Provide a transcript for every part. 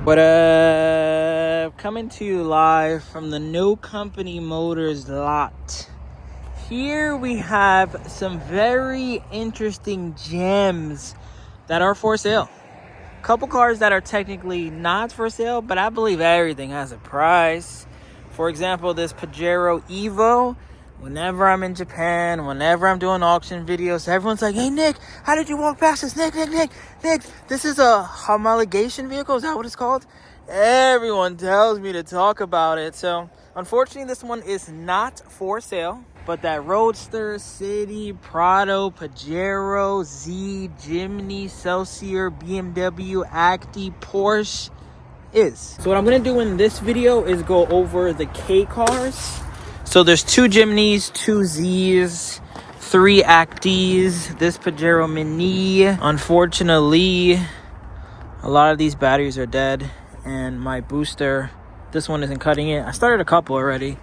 What coming to you live from the No Company Motors lot. Here we have some very interesting gems that are for sale. Couple cars that are technically not for sale, but I believe everything has a price. For example, this Pajero Evo. Whenever I'm in Japan, whenever I'm doing auction videos, everyone's like, hey, Nick, how did you walk past this? Nick, this is a homologation vehicle. Is that what it's called? Everyone tells me to talk about it. So, unfortunately, this one is not for sale. But that Roadster, City, Prado, Pajero, Z, Jimny, Celsior, BMW, Actys, Porsche is. So what I'm going to do in this video is go over the K cars. So there's 2 Jimnys, 2 Zs, 3 Actys, this Pajero Mini. Unfortunately, a lot of these batteries are dead. And my booster, this one isn't cutting it. I started a couple already.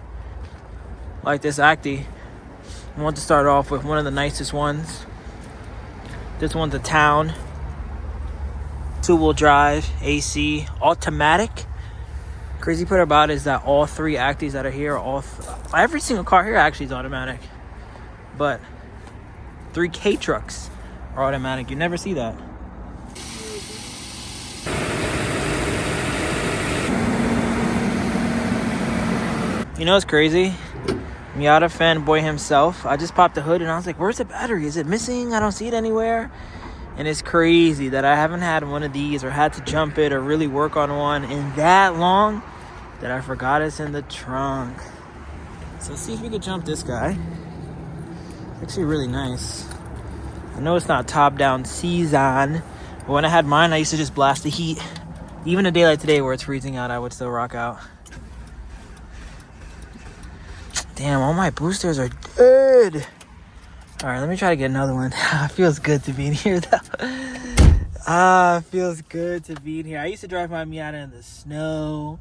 Like this Actys. I want to start off with one of the nicest ones. This one's a Town. 2-wheel drive, AC, automatic. Crazy part about it is that all 3 Actys that are here, every single car here actually is automatic. But 3 K trucks are automatic. You never see that. You know what's crazy? Miata fanboy himself. I just popped the hood and I was like, where's the battery? Is it missing? I don't see it anywhere. And it's crazy that I haven't had one of these or had to jump it or really work on one in that long that I forgot it's in the trunk. So let's see if we could jump this guy. It's actually really nice. I know it's not top-down season, but when I had mine, I used to just blast the heat. Even a day like today where it's freezing out, I would still rock out. Damn, all my boosters are dead. All right, let me try to get another one. Feels good to be in here, though. Feels good to be in here. I used to drive my Miata in the snow.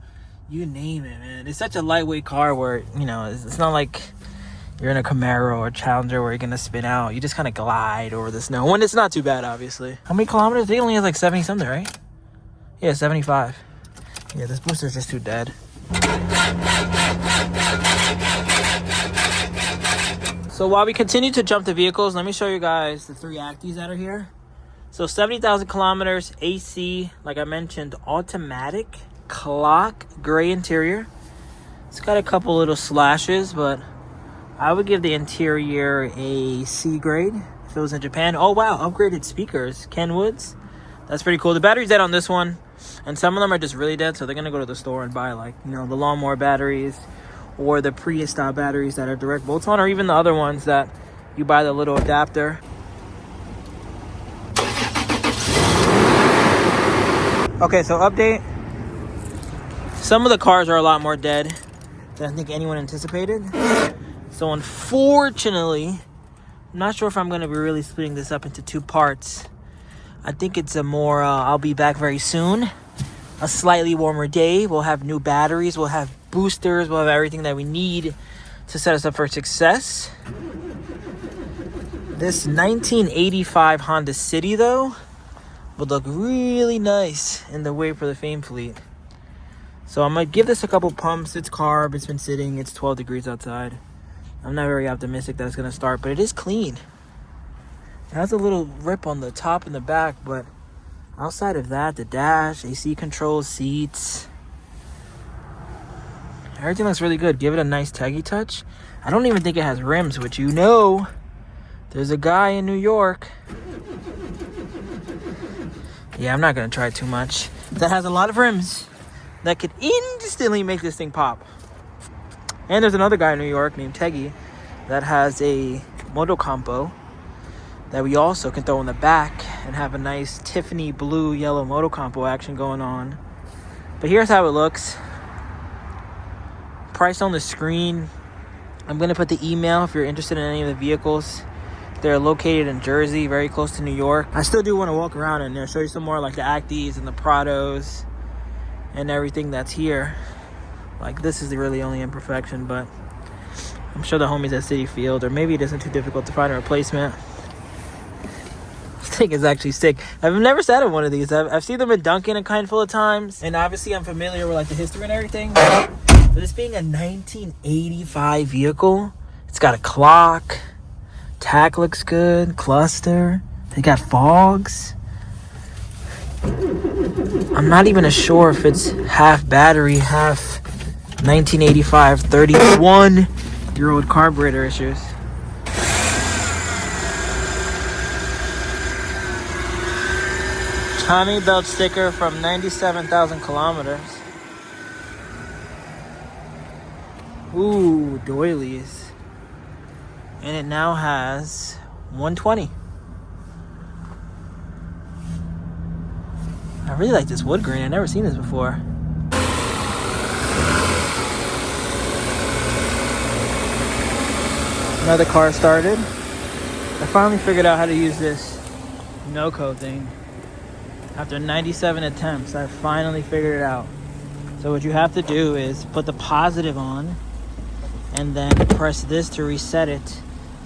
You name it, man. It's such a lightweight car where, you know, it's not like you're in a Camaro or Challenger where you're going to spin out. You just kind of glide over the snow. When it's not too bad, obviously. How many kilometers? They only have like 70-something, right? Yeah, 75. Yeah, this booster's just too dead. So while we continue to jump the vehicles, let me show you guys the 3 Actys that are here. So 70,000 kilometers, AC, like I mentioned, automatic, clock, gray interior. It's got a couple little slashes, but I would give the interior a C grade if it was in Japan. Oh wow, upgraded speakers, Kenwoods. That's pretty cool. The battery's dead on this one, and some of them are just really dead, so they're gonna go to the store and buy, like, you know, the lawnmower batteries or the Prius style batteries that are direct bolts on, or even the other ones that you buy the little adapter. Okay, so update. Some of the cars are a lot more dead than I think anyone anticipated. So unfortunately, I'm not sure if I'm going to be really splitting this up into 2 parts. I think it's a more, I'll be back very soon. A slightly warmer day. We'll have new batteries. We'll have boosters. We'll have everything that we need to set us up for success. This 1985 Honda City, though, would look really nice in the WayBeforeTheFame fleet. So I'm going to give this a couple pumps. It's carb. It's been sitting. It's 12 degrees outside. I'm not very optimistic that it's going to start, but it is clean. It has a little rip on the top and the back, but outside of that, the dash, AC controls, seats, everything looks really good. Give it a nice taggy touch. I don't even think it has rims, which, you know, there's a guy in New York. Yeah, I'm not going to try too much. That has a lot of rims that could instantly make this thing pop. And there's another guy in New York named Teggy that has a Moto Compo that we also can throw in the back and have a nice Tiffany blue yellow Moto Compo action going on. But here's how it looks. Price on the screen. I'm going to put the email if you're interested in any of the vehicles. They're located in Jersey, very close to New York. I still do want to walk around in there, show you some more like the Actys and the Prados and everything that's here. Like, this is the really only imperfection, but I'm sure the homies at City Field, or maybe it isn't too difficult to find a replacement. thing is actually sick. I've never sat in one of these. I've seen them in Duncan a handful of times. And obviously I'm familiar with like the history and everything. But this being a 1985 vehicle, it's got a clock. Tack looks good. Cluster. They got fogs. I'm not even sure if it's half battery, half 1985 31-year-old carburetor issues. Tommy belt sticker from 97,000 kilometers. Ooh, doilies. And it now has 120. I really like this wood grain. I've never seen this before. Another car started. I finally figured out how to use this no-co thing. After 97 attempts, I finally figured it out. So what you have to do is put the positive on and then press this to reset it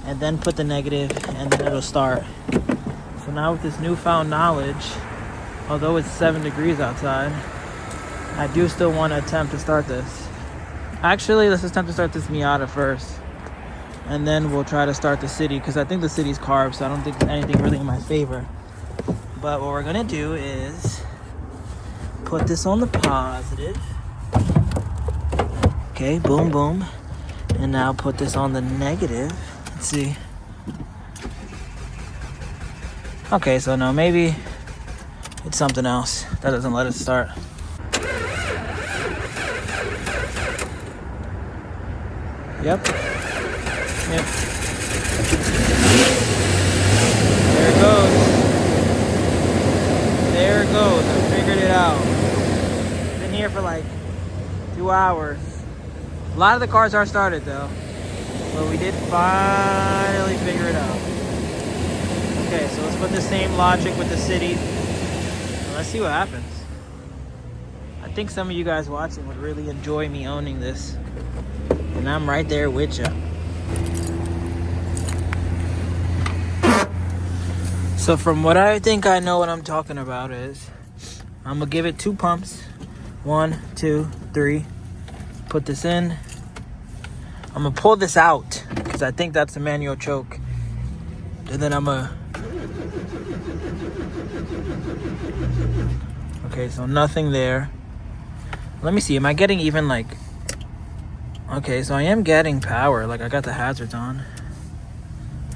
and then put the negative and then it'll start. So now with this newfound knowledge, although it's 7 degrees outside, I do still want to attempt to start this. Actually, let's attempt to start this Miata first. And then we'll try to start the City, because I think the City's carb, so I don't think there's anything really in my favor. But what we're going to do is put this on the positive. Okay, boom, boom. And now put this on the negative. Let's see. Okay, so no, maybe it's something else that doesn't let it start. Yep. Yep. There it goes. There it goes. I figured it out. Been here for like 2 hours. A lot of the cars are started though. But we did finally figure it out. Okay, so let's put the same logic with the City. Let's see what happens. I think some of you guys watching would really enjoy me owning this. And I'm right there with you. So from what I think I know what I'm talking about is, I'm gonna give it 2 pumps. 1, 2, 3. Put this in. I'm gonna pull this out because I think that's the manual choke. And then I'm gonna... Okay, so nothing there. Let me see, am I getting even like... Okay, so I am getting power. Like I got the hazards on.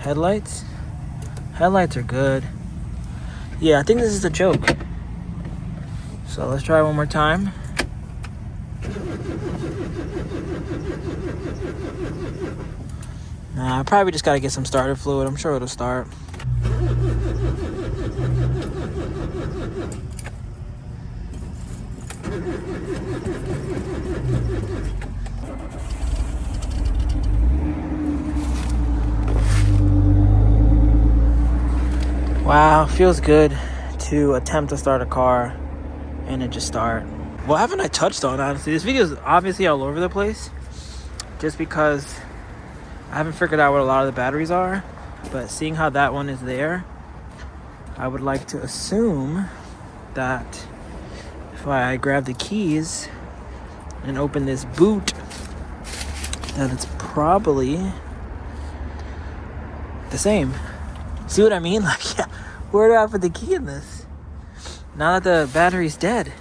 Headlights? Headlights are good. Yeah, I think this is the choke. So let's try one more time. Nah, I probably just gotta get some starter fluid. I'm sure it'll start. Wow, feels good to attempt to start a car and it just start. What haven't I touched on, honestly? This video is obviously all over the place just because I haven't figured out what a lot of the batteries are, but seeing how that one is there, I would like to assume that if I grab the keys and open this boot, that it's probably the same. See what I mean? Like, yeah, where do I put the key in this? Now that the battery's dead.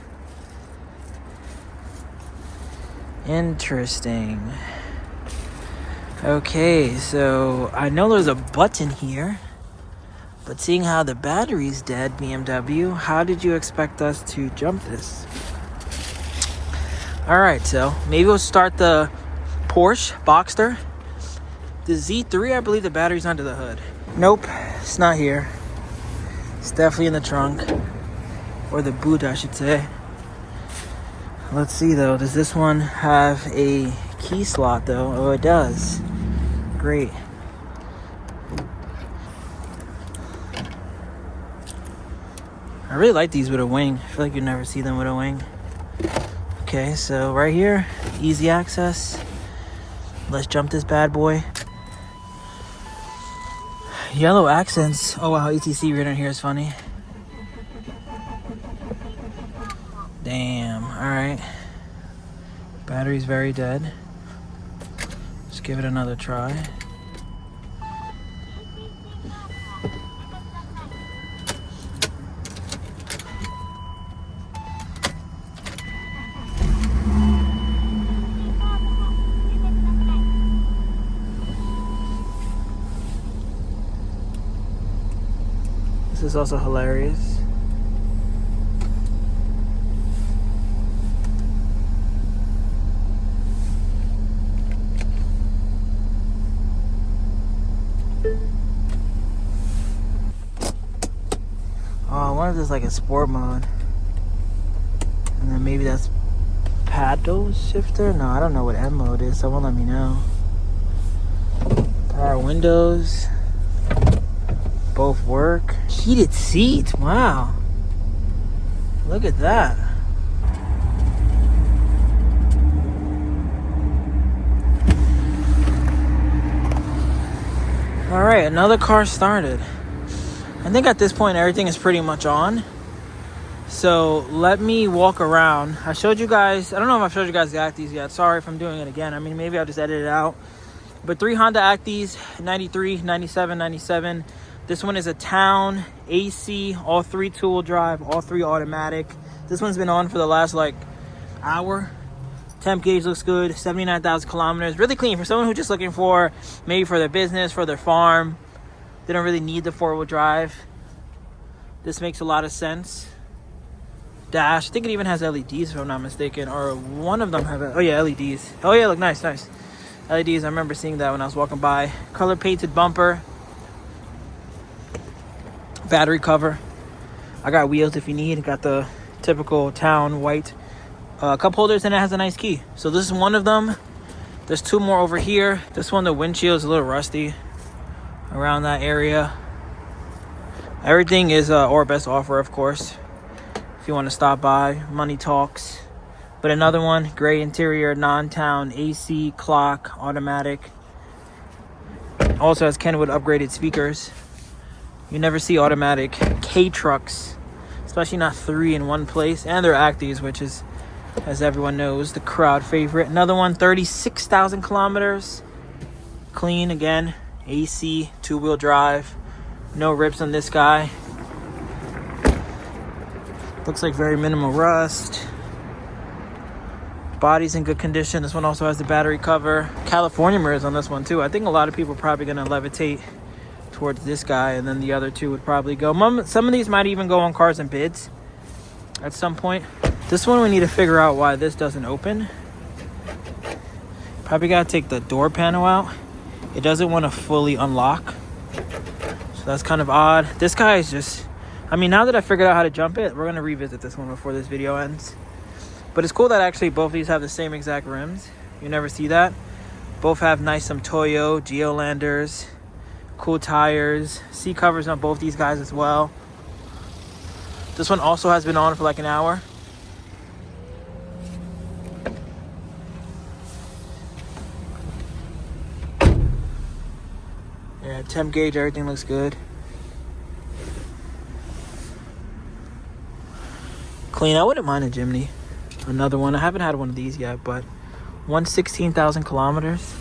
Interesting. Okay, so I know there's a button here, but seeing how the battery's dead, BMW, how did you expect us to jump this? Alright, so maybe we'll start the Porsche Boxster. The Z3, I believe the battery's under the hood. Nope, it's not here. It's definitely in the trunk. Or the boot, I should say. Let's see, though. Does this one have a key slot, though? Oh, it does. Great. I really like these with a wing. I feel like you never see them with a wing. Okay, so right here, easy access. Let's jump this bad boy. Yellow accents. Oh wow, ETC written here is funny. Damn, alright. Battery's very dead. Let's give it another try. This is also hilarious. Oh, I wonder if there's like a sport mode. And then maybe that's paddle shifter? No, I don't know what M mode is. Someone let me know. Power windows. Both work. Heated seats. Wow. Look at that. All right, another car started. I think at this point everything is pretty much on. So let me walk around. I showed you guys, I don't know if I've showed you guys the Actys yet. Sorry if I'm doing it again. I mean, maybe I'll just edit it out. But 3 Honda Actys, 93, 97, 97. This one is a town, AC, all 3 two-wheel drive, all 3 automatic. This one's been on for the last like hour. Temp gauge looks good, 79,000 kilometers. Really clean for someone who's just looking for, maybe for their business, for their farm. They don't really need the 4-wheel drive. This makes a lot of sense. Dash, I think it even has LEDs if I'm not mistaken, or one of them have it. Oh yeah, LEDs. Oh yeah, look, nice. LEDs, I remember seeing that when I was walking by. Color painted bumper. Battery cover. I got wheels if you need. Got the typical town white cup holders, and it has a nice key. So this is one of them. There's 2 more over here. This one, the windshield is a little rusty around that area. Everything is or best offer, of course, if you want to stop by. Money talks. But another one, gray interior, non-town, AC, clock, automatic. Also has Kenwood upgraded speakers. You never see automatic K trucks, especially not 3 in one place. And they're Actys, which is, as everyone knows, the crowd favorite. Another one, 36,000 kilometers. Clean again, AC, 2-wheel drive. No rips on this guy. Looks like very minimal rust. Body's in good condition. This one also has the battery cover. California mirrors on this one too. I think a lot of people are probably gonna levitate towards this guy, and then the other 2 would probably go. Some of these might even go on cars and bids at some point. This one we need to figure out why this doesn't open. Probably gotta take the door panel out. It doesn't want to fully unlock, so that's kind of odd. This guy is just, I mean, now that I figured out how to jump it, we're gonna revisit this one before this video ends. But it's cool that actually both of these have the same exact rims. You never see that. Both have nice some Toyo Geolanders. Cool tires, seat covers on both these guys as well. This one also has been on for like an hour. Yeah, temp gauge, everything looks good. Clean. I wouldn't mind a Jimny. Another one. I haven't had one of these yet, but 116,000 kilometers.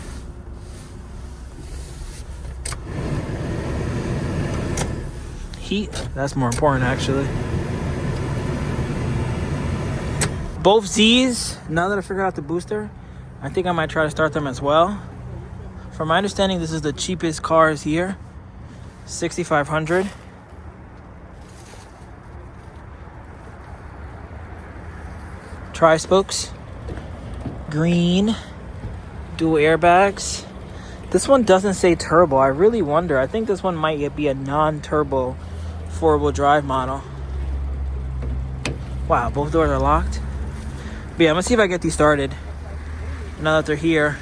Heat, that's more important actually. Both Z's, now that I figured out the booster, I think I might try to start them as well. From my understanding, this is the cheapest cars here, 6,500. Tri-spokes, green, dual airbags. This one doesn't say turbo. I really wonder. I think this one might be a non-turbo 4-wheel drive model. Wow, both doors are locked. But yeah, I'm gonna see if I get these started now that they're here.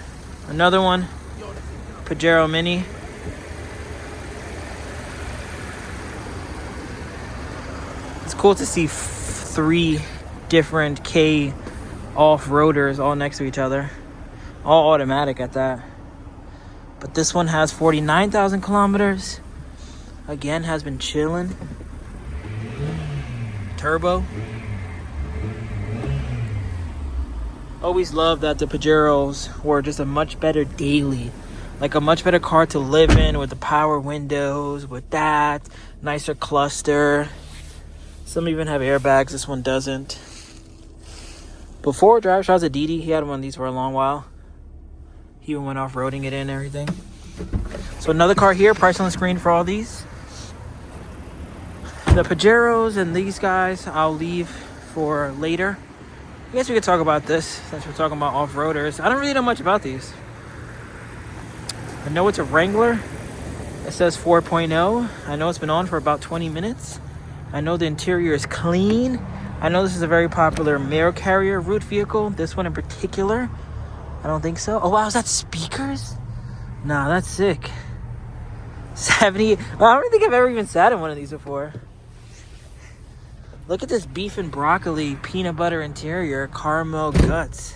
Another one, Pajero Mini. It's cool to see 3 different K off-roaders all next to each other. All automatic at that. But this one has 49,000 kilometers. again has been chilling. Turbo. Always loved that the Pajeros were just a much better daily. Like a much better car to live in with the power windows, with that. Nicer cluster. Some even have airbags. This one doesn't. Before Drive Shots at Didi, he had one of these for a long while. He even went off-roading it and everything. So another car here, price on the screen for all these. The Pajeros and these guys I'll leave for later. I guess we could talk about this since we're talking about off-roaders. I don't really know much about these. I know it's a Wrangler. It says 4.0. I know it's been on for about 20 minutes. I know the interior is clean. I know this is a very popular mail carrier route vehicle. This one in particular. I don't think so. Oh wow, is that speakers? Nah, that's sick. 70. Well, I don't think I've ever even sat in one of these before. Look at this beef and broccoli peanut butter interior, caramel guts.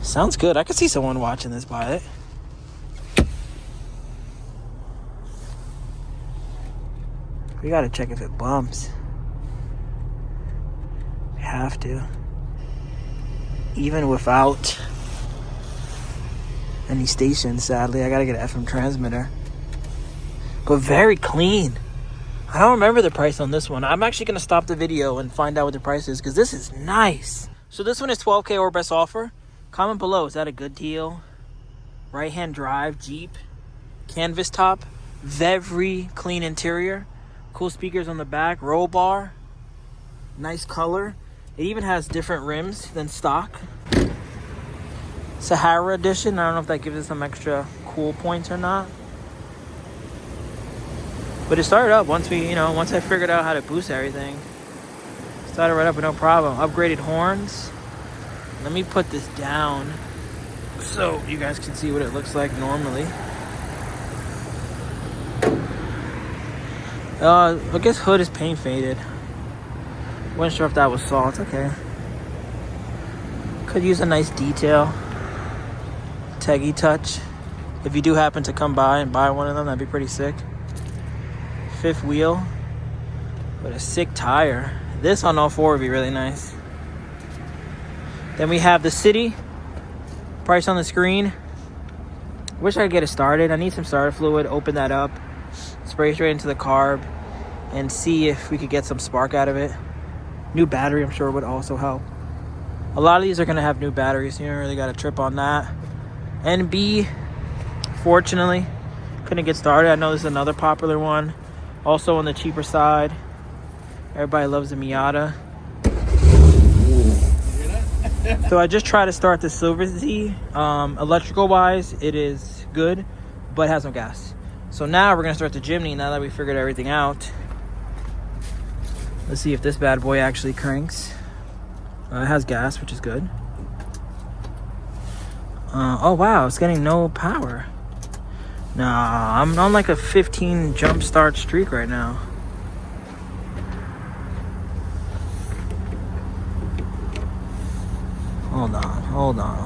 Sounds good. I could see someone watching this buy it. We gotta check if it bumps. We have to. Even without any stations, sadly. I gotta get an FM transmitter. But very clean. I don't remember the price on this one. I'm actually gonna stop the video and find out what the price is, because this is nice. So this one is $12K or best offer. Comment below, is that a good deal? Right-hand drive, Jeep. Canvas top. Very clean interior. Cool speakers on the back. Roll bar. Nice color. It even has different rims than stock. Sahara edition. I don't know if that gives it some extra cool points or not. But it started up once I figured out how to boost everything. Started right up with no problem. Upgraded horns. Let me put this down so you guys can see what it looks like normally. I guess hood is paint faded. Wasn't sure if that was salt. Okay. Could use a nice detail. Teggy touch. If you do happen to come by and buy one of them, that'd be pretty sick. Fifth wheel. But a sick tire. This on all four would be really nice. Then we have the City. Price on the screen. Wish I could get it started. I need some starter fluid. Open that up. Spray straight into the carb. And see if we could get some spark out of it. New battery, I'm sure, would also help. A lot of these are going to have new batteries. You don't really got to trip on that. NB, fortunately, couldn't get started. I know this is another popular one. Also on the cheaper side. Everybody loves the Miata. So I just tried to start the Silver Z. Electrical wise, it is good, but it has no gas. So now we're going to start the Jimny now that we figured everything out. Let's see if this bad boy actually cranks. It has gas, which is good. Oh wow, it's getting no power. Nah, I'm on like a 15 jump start streak right now. Hold on.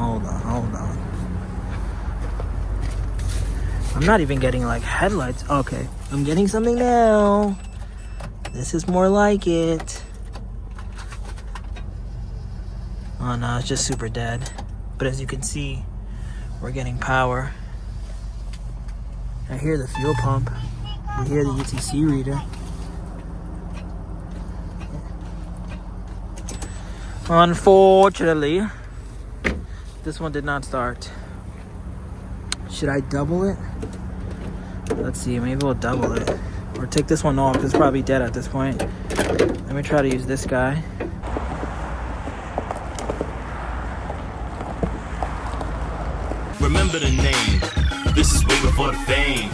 I'm not even getting like headlights. Okay, I'm getting something now. This is more like it. Oh no, it's just super dead. But as you can see, we're getting power. I hear the fuel pump. You hear the UTC reader. Unfortunately, this one did not start. Should I double it? Let's see, maybe we'll double it. Or take this one off, because it's probably dead at this point. Let me try to use this guy. Remember the name. This is way before the fame.